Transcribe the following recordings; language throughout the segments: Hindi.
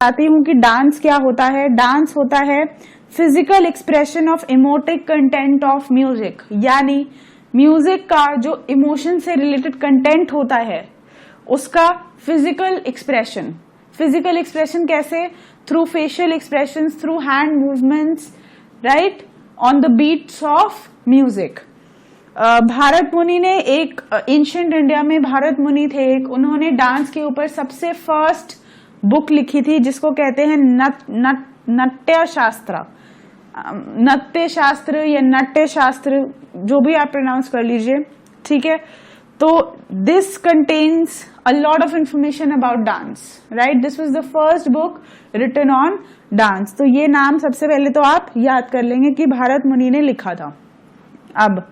बताती हूँ कि डांस क्या होता है। डांस होता है physical expression of emotive content of music, यानी म्यूजिक का जो इमोशन से रिलेटेड कंटेंट होता है उसका फिजिकल एक्सप्रेशन। फिजिकल एक्सप्रेशन कैसे? Through facial expressions, through hand movements, right, on the beats of music. Bharat Muni ने एक एंशिएंट इंडिया में भारत मुनि थे एक, उन्होंने डांस के ऊपर सबसे फर्स्ट बुक लिखी थी जिसको कहते हैं नट्य शास्त्र, नृत्य शास्त्र या नाट्य शास्त्र, जो भी आप प्रोनाउंस कर लीजिए, ठीक है। तो this contains a lot of information about dance, right. This was the first book written on dance. तो ये नाम सबसे पहले तो आप याद कर लेंगे कि भारत मुनि ने लिखा था। अब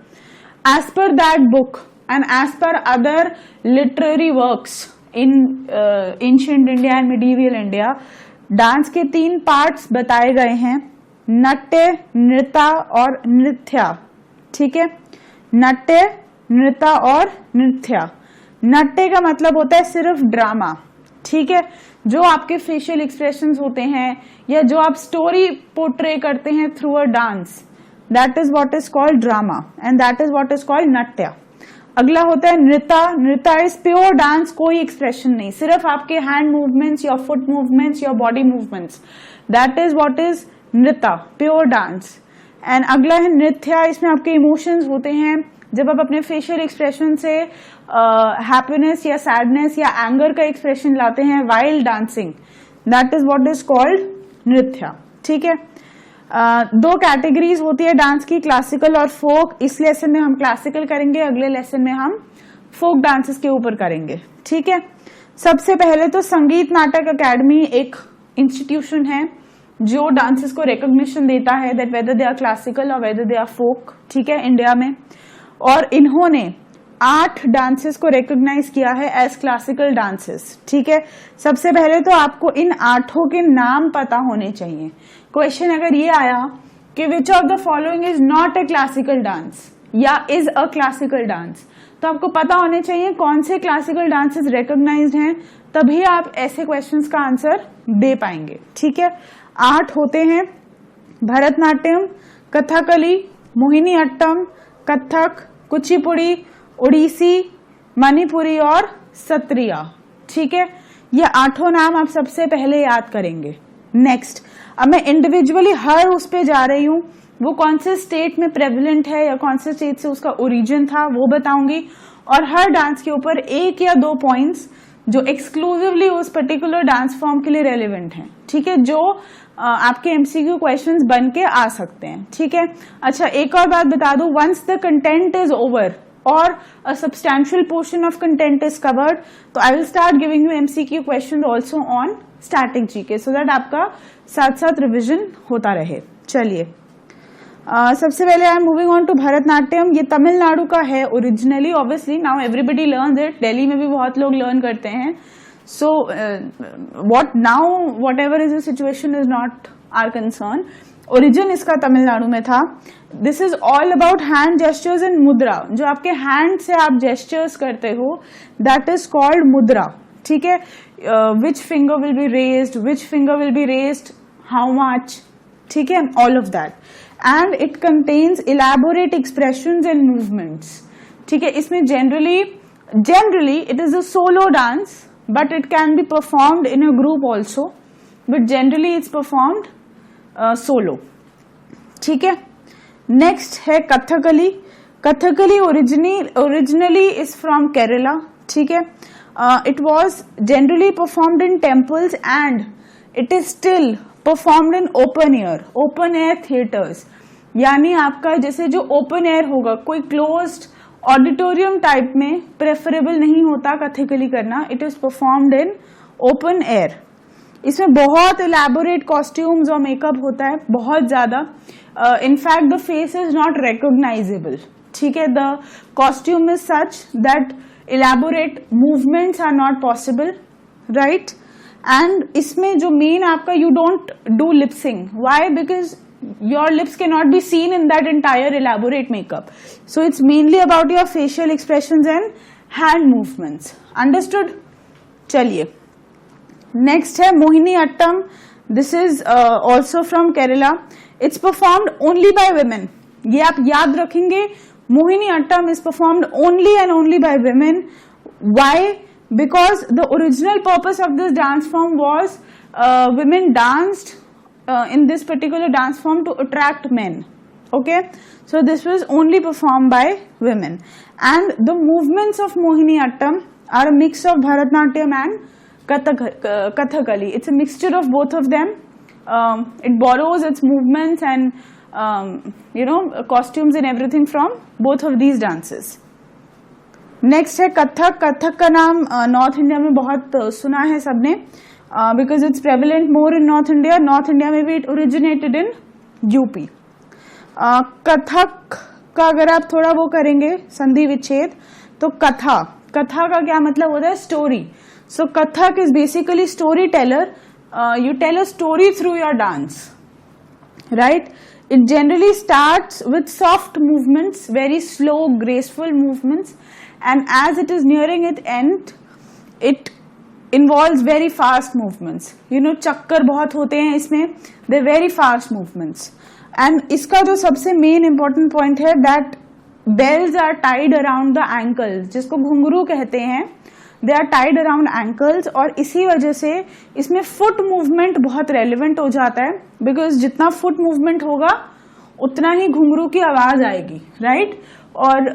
as per that book and as per other literary works in ancient India and medieval India, dance के 3 पार्ट्स बताए गए हैं, नाट्य, नृत्य और नृत्य, ठीक है। नाट्य, नृत्य और नृत्य। नाट्य का मतलब होता है सिर्फ ड्रामा, ठीक है, जो आपके फेशियल एक्सप्रेशंस होते हैं या जो आप स्टोरी पोर्ट्रे करते हैं through a dance, that is what is called drama and that is what is called नाट्य। अगला होता है नृत्य। नृत्य इज प्योर डांस, कोई एक्सप्रेशन नहीं, सिर्फ आपके hand movements, your foot movements, your body movements, that is what is नृत्य, प्योर डांस। एंड अगला है नृत्य, इसमें आपके इमोशंस होते हैं, जब आप अपने फेशियल एक्सप्रेशन से हैप्पीनेस या सैडनेस या एंगर का एक्सप्रेशन लाते हैं while dancing, that is what is called नृत्य, ठीक है। 2 कैटेगरीज होती है डांस की, क्लासिकल और फोक। इस लेसन में हम क्लासिकल करेंगे, अगले लेसन में हम फोक डांसेस के ऊपर करेंगे, ठीक है। सबसे पहले तो संगीत नाटक अकेडमी एक इंस्टीट्यूशन है जो डांसेस को रिकॉग्निशन देता है that whether they are classical और वेदर दे आर फोक, ठीक है, इंडिया में। और इन्होंने 8 डांसेस को रिकॉग्नाइज किया है एज क्लासिकल डांसेस, ठीक है। सबसे पहले तो आपको इन 8 के नाम पता होने चाहिए। क्वेश्चन अगर ये आया कि which of the following is not a classical dance या इज अ क्लासिकल डांस, तो आपको पता होने चाहिए कौन से क्लासिकल डांसेस रिकॉग्नाइज्ड हैं, तभी आप ऐसे क्वेश्चंस का आंसर दे पाएंगे, ठीक है। 8 होते हैं भरतनाट्यम, कथकली, मोहिनीअट्टम, कथक, कुचिपुड़ी, ओडिसी, मणिपुरी और सत्रिया, ठीक है। ये 8 नाम आप सबसे पहले याद करेंगे। नेक्स्ट, अब मैं इंडिविजुअली हर उस पे जा रही हूं, वो कौन से स्टेट में प्रेवलेंट है या कौन से स्टेट से उसका ओरिजिन था वो बताऊंगी, और हर डांस के ऊपर 1 या 2 पॉइंट्स जो एक्सक्लूसिवली उस पर्टिकुलर डांस फॉर्म के लिए रेलिवेंट हैं, ठीक है, जो आपके एमसीक्यू क्वेश्चंस बन के आ सकते हैं, ठीक है। अच्छा, एक और बात बता दूं, once the content is over और a substantial portion of content is covered, तो I will start giving you MCQ questions also on static GK so that आपका साथ साथ रिविजन होता रहे। चलिए, सबसे पहले I am moving on to Bharatanatyam. ये तमिलनाडु का है originally, obviously now everybody learns it, Delhi में भी बहुत लोग लर्न करते हैं। So what now whatever is the situation is not our concern, origin इसका तमिलनाडु में था। This is all about hand gestures and mudra, जो आपके हैंड से आप जेस्चर्स करते हो दैट इज कॉल्ड मुद्रा, ठीक है। Which finger will be raised, which finger will be raised, how much, ठीक है, all of that. And it contains elaborate expressions and movements, ठीक है। इसमें generally it is a solo dance but it can be performed in a group also, but generally it's performed solo, ठीक है। नेक्स्ट है Kathakali. Kathakali originally is from Kerala, ठीक है। It was generally performed in temples and it is still performed in open air theatres, यानी आपका जैसे जो ओपन एयर होगा, कोई क्लोज्ड ऑडिटोरियम टाइप में प्रेफरेबल नहीं होता कथकली करना, it is performed in open air. इसमें बहुत इलैबोरेट कॉस्ट्यूम्स और मेकअप होता है, बहुत ज्यादा। In fact the face is not recognisable, ठीक है। The costume is such that elaborate movements are not possible, right. And इसमें जो मेन आपका, you don't do lip sync, why, because your lips can not be seen in that entire elaborate makeup, so it's mainly about your facial expressions and hand movements, understood. चलिए, नेक्स्ट है Mohini attam. This is also from Kerala. It's performed only by women. ये आप याद रखेंगे. Mohini attam is performed only and only by women. Why? Because the original purpose of this dance form was women danced in this particular dance form to attract men. Okay, so this was only performed by women, and the movements of Mohiniyattam are a mix of Bharatnatyam and Kathakali. It's a mixture of both of them. It borrows its movements and costumes and everything from both of these dances. Next है कथक. कथक का नाम नॉर्थ इंडिया में बहुत सुना है सबने, because it's prevalent more in North India. North India में भी it originated in UP. Kathak का अगर आप थोड़ा वो करेंगे संधि विच्छेद, तो कथा का क्या मतलब होता है? Story. So Kathak is basically story teller. You tell a story through your dance, right? It generally starts with soft movements, very slow, graceful movements, and as it is nearing its end, it involves very fast movements. चक्कर बहुत होते हैं इसमें. They're very fast movements. And इसका जो सबसे main important point है that bells are tied around the ankles, जिसको घुंघरू कहते हैं. They are tied around ankles, और इसी वजह से इसमें foot movement बहुत relevant हो जाता है, because जितना foot movement होगा उतना ही घुंघरू की आवाज आएगी, right? और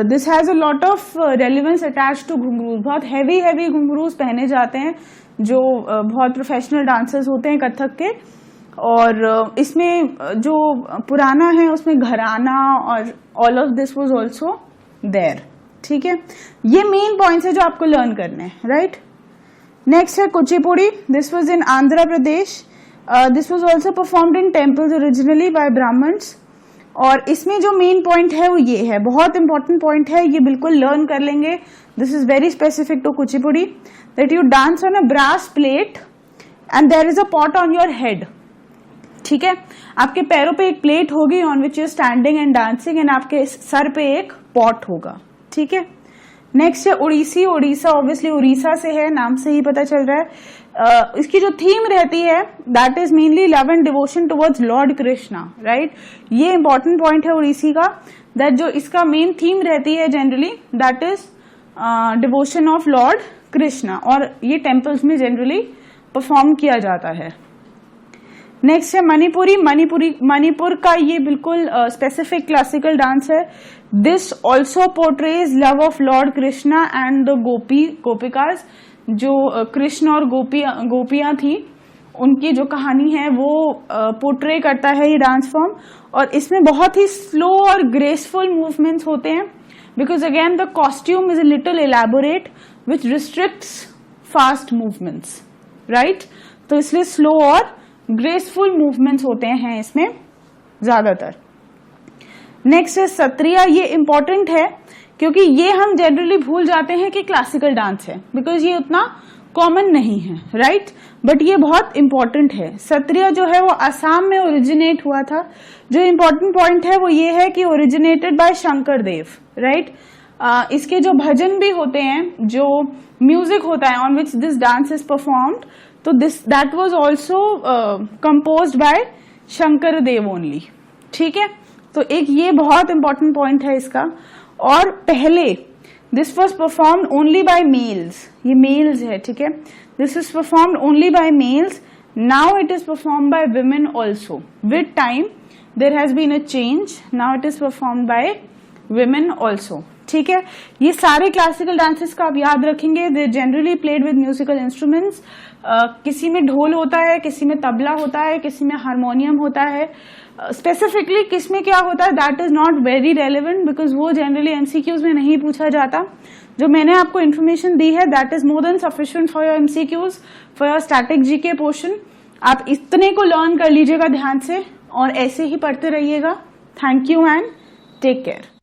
this has a lot of relevance attach to ghungroos. बहुत हैवी घुंघरूज पहने जाते हैं जो बहुत प्रोफेशनल डांसर्स होते हैं कथक के. और इसमें जो पुराना है उसमें घराना और all of this was also there. ठीक है, ये मेन पॉइंट्स है जो आपको लर्न करने हैं, राइट? नेक्स्ट है Kuchipudi. This was in Andhra Pradesh. This was also performed in temples originally by Brahmans. और इसमें जो मेन पॉइंट है वो ये है, बहुत इंपॉर्टेंट पॉइंट है, ये बिल्कुल लर्न कर लेंगे. This is very specific to Kuchipudi. That you dance on a brass plate and there is a pot on your head. ठीक है, आपके पैरों पे एक प्लेट होगी on which you standing and dancing, and आपके सर पे एक पॉट होगा. ठीक है. नेक्स्ट है उड़ीसी. उड़ीसा ऑब्वियसली उड़ीसा से है, नाम से ही पता चल रहा है. इसकी जो थीम रहती है that is mainly love and devotion towards Lord Krishna, right? ये इंपॉर्टेंट पॉइंट है उड़ीसी का, दैट जो इसका मेन थीम रहती है generally that is devotion of Lord Krishna, और ये टेम्पल्स में जनरली परफॉर्म किया जाता है. नेक्स्ट है मणिपुरी. मणिपुर का ये बिल्कुल स्पेसिफिक क्लासिकल डांस है. This also portrays love of Lord Krishna and the gopikas. जो कृष्ण और गोपियां थी उनकी जो कहानी है वो पोर्ट्रे करता है ये डांस फॉर्म. और इसमें बहुत ही स्लो और ग्रेसफुल मूवमेंट्स होते हैं, because again the costume is a little elaborate which restricts fast movements, right? तो इसलिए स्लो और ग्रेसफुल मूवमेंट्स होते हैं इसमें ज्यादातर. नेक्स्ट है सत्रिया. ये इंपॉर्टेंट है क्योंकि ये हम जनरली भूल जाते हैं कि क्लासिकल डांस है, बिकॉज ये उतना कॉमन नहीं है, राइट? बट ये बहुत इंपॉर्टेंट है. सत्रिया जो है वो असम में ओरिजिनेट हुआ था. जो इंपॉर्टेंट पॉइंट है वो ये है कि ओरिजिनेटेड बाय शंकर देव, राइट? इसके जो भजन भी होते हैं, जो म्यूजिक होता है on which this dance is performed, तो that was also composed by Shankar Dev only. ठीक है, तो एक ये बहुत इंपॉर्टेंट पॉइंट है इसका. और पहले this was performed only by males. ये मेल्स है, ठीक है? This is performed only by males. Now it is performed by women also. With time there has been a change. Now it is performed by women also. ठीक है, ये सारे क्लासिकल डांसेस का आप याद रखेंगे. They generally played with musical instruments. किसी में ढोल होता है, किसी में तबला होता है, किसी में हारमोनियम होता है. स्पेसिफिकली किस में क्या होता है that is not very relevant, because वो जनरली एमसीक्यूज में नहीं पूछा जाता. जो मैंने आपको इन्फॉर्मेशन दी है that is more than sufficient for your MCQs, for your static GK portion. आप इतने को लर्न कर लीजिएगा ध्यान से और ऐसे ही पढ़ते रहिएगा. Thank you and take care.